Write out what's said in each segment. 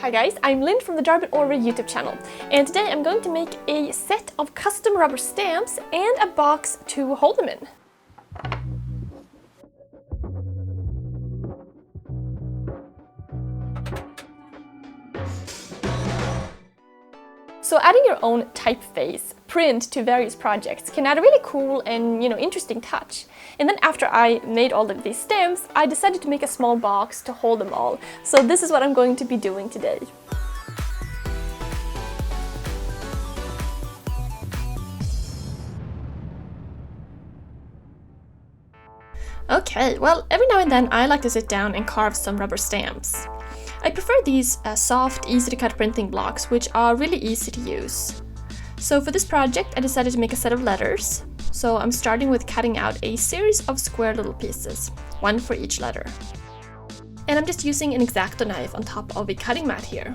Hi guys, I'm Lynn from the Darbin Orvar YouTube channel, and today I'm going to make a set of custom rubber stamps and a box to hold them in. So adding your own typeface print to various projects can add a really cool and interesting touch. And then after I made all of these stamps, I decided to make a small box to hold them all. So this is what I'm going to be doing today. Okay, well, every now and then I like to sit down and carve some rubber stamps. I prefer these soft, easy to cut printing blocks, which are really easy to use. So for this project I decided to make a set of letters. So I'm starting with cutting out a series of square little pieces, one for each letter. And I'm just using an exacto knife on top of a cutting mat here.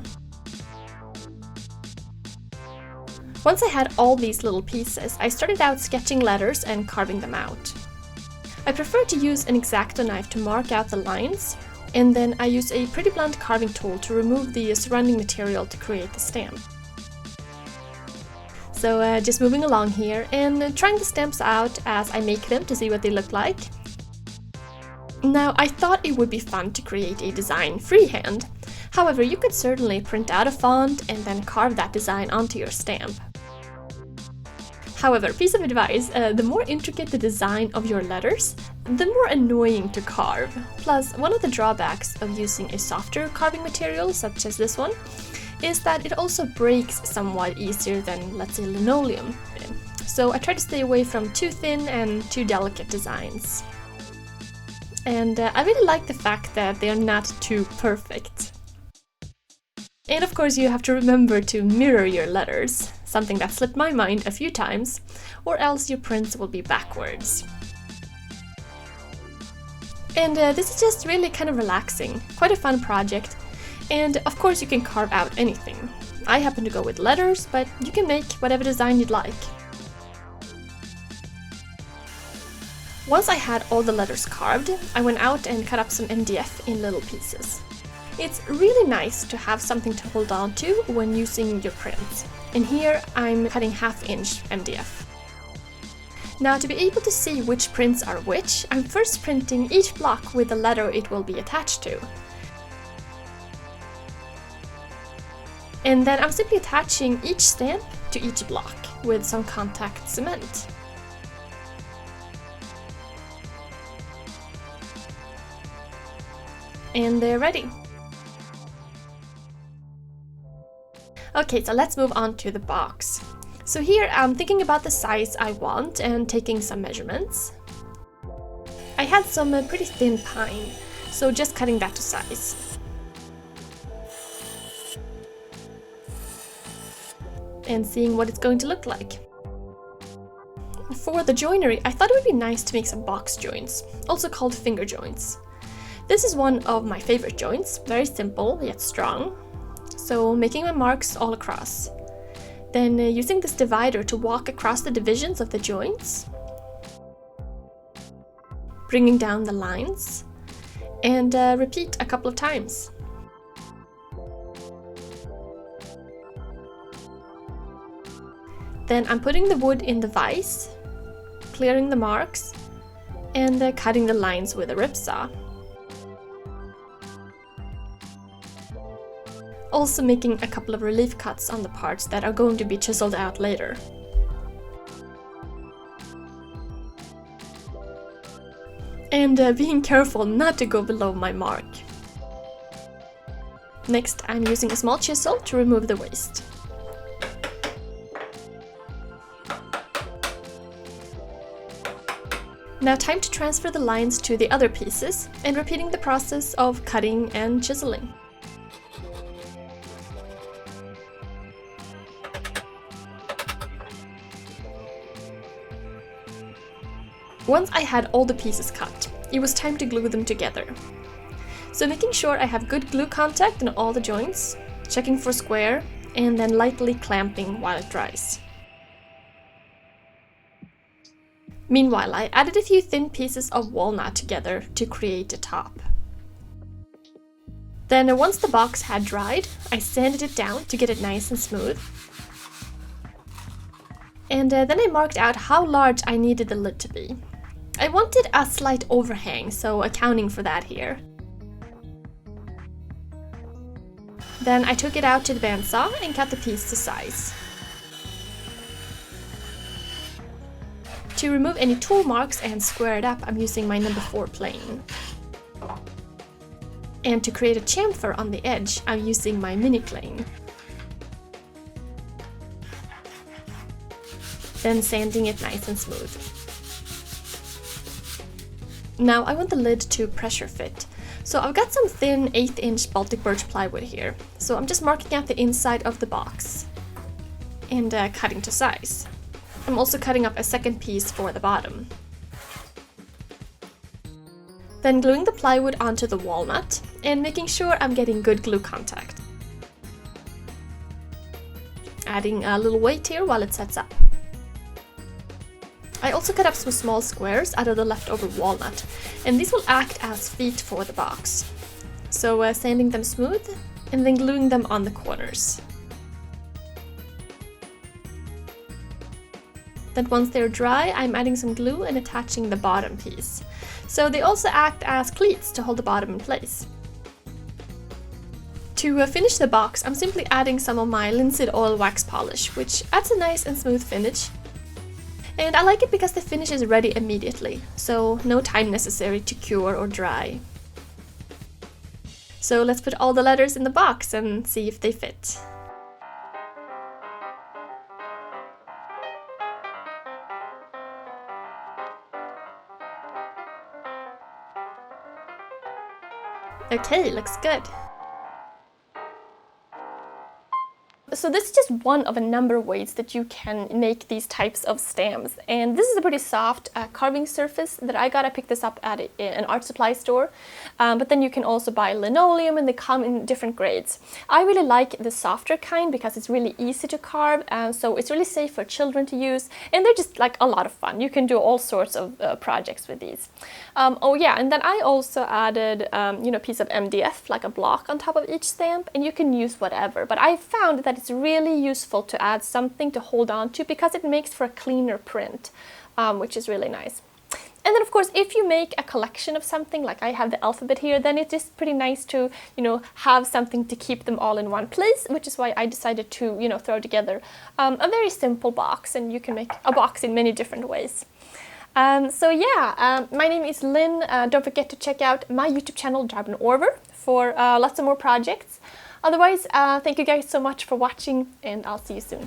Once I had all these little pieces, I started out sketching letters and carving them out. I prefer to use an exacto knife to mark out the lines, and then I use a pretty blunt carving tool to remove the surrounding material to create the stamp. So just moving along here and trying the stamps out as I make them to see what they look like. Now, I thought it would be fun to create a design freehand. However, you could certainly print out a font and then carve that design onto your stamp. However, piece of advice, the more intricate the design of your letters, the more annoying to carve. Plus, one of the drawbacks of using a softer carving material, such as this one, is that it also breaks somewhat easier than, let's say, linoleum. So I try to stay away from too thin and too delicate designs. And I really like the fact that they are not too perfect. And of course you have to remember to mirror your letters, something that slipped my mind a few times, or else your prints will be backwards. And this is just really kind of relaxing, quite a fun project, and of course you can carve out anything. I happen to go with letters, but you can make whatever design you'd like. Once I had all the letters carved, I went out and cut up some MDF in little pieces. It's really nice to have something to hold on to when using your prints. And here I'm cutting 1/2 inch MDF. Now, to be able to see which prints are which, I'm first printing each block with the letter it will be attached to. And then I'm simply attaching each stamp to each block with some contact cement. And they're ready. Okay, so let's move on to the box. So here I'm thinking about the size I want and taking some measurements. I had some pretty thin pine, so just cutting that to size. And seeing what it's going to look like. For the joinery, I thought it would be nice to make some box joints, also called finger joints. This is one of my favorite joints, very simple yet strong. So making my marks all across. Then using this divider to walk across the divisions of the joints. Bringing down the lines. And repeat a couple of times. Then I'm putting the wood in the vise, clearing the marks, and cutting the lines with a rip saw. Also making a couple of relief cuts on the parts that are going to be chiseled out later. And being careful not to go below my mark. Next, I'm using a small chisel to remove the waste. Now time to transfer the lines to the other pieces and repeating the process of cutting and chiseling. Once I had all the pieces cut, it was time to glue them together. So making sure I have good glue contact in all the joints, checking for square, and then lightly clamping while it dries. Meanwhile, I added a few thin pieces of walnut together to create a top. Then once the box had dried, I sanded it down to get it nice and smooth. And then I marked out how large I needed the lid to be. I wanted a slight overhang, so accounting for that here. Then I took it out to the bandsaw and cut the piece to size. To remove any tool marks and square it up, I'm using my number 4 plane. And to create a chamfer on the edge, I'm using my mini plane. Then sanding it nice and smooth. Now I want the lid to pressure fit. So I've got some thin 1/8" Baltic birch plywood here. So I'm just marking out the inside of the box and cutting to size. I'm also cutting up a second piece for the bottom. Then gluing the plywood onto the walnut and making sure I'm getting good glue contact. Adding a little weight here while it sets up. I also cut up some small squares out of the leftover walnut, and these will act as feet for the box. So sanding them smooth and then gluing them on the corners. Then once they're dry, I'm adding some glue and attaching the bottom piece. So they also act as cleats to hold the bottom in place. To finish the box, I'm simply adding some of my linseed oil wax polish, which adds a nice and smooth finish. And I like it because the finish is ready immediately, so no time necessary to cure or dry. So let's put all the letters in the box and see if they fit. Okay, looks good. So this is just one of a number of ways that you can make these types of stamps. And this is a pretty soft carving surface that I got. I picked this up at an art supply store. But then you can also buy linoleum, and they come in different grades. I really like the softer kind because it's really easy to carve, so it's really safe for children to use, and they're just like a lot of fun. You can do all sorts of projects with these. Oh yeah, and then I also added a piece of MDF, like a block on top of each stamp, and you can use whatever. But I found that it's really useful to add something to hold on to because it makes for a cleaner print, which is really nice. And then of course, if you make a collection of something, like I have the alphabet here, then it's just pretty nice to, have something to keep them all in one place, which is why I decided to, throw together a very simple box, and you can make a box in many different ways. So yeah, my name is Lynn. Don't forget to check out my YouTube channel, Darbin Orvar, for lots of more projects. Otherwise, thank you guys so much for watching, and I'll see you soon.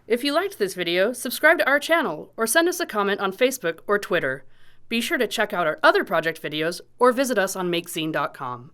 If you liked this video, subscribe to our channel or send us a comment on Facebook or Twitter. Be sure to check out our other project videos or visit us on makezine.com.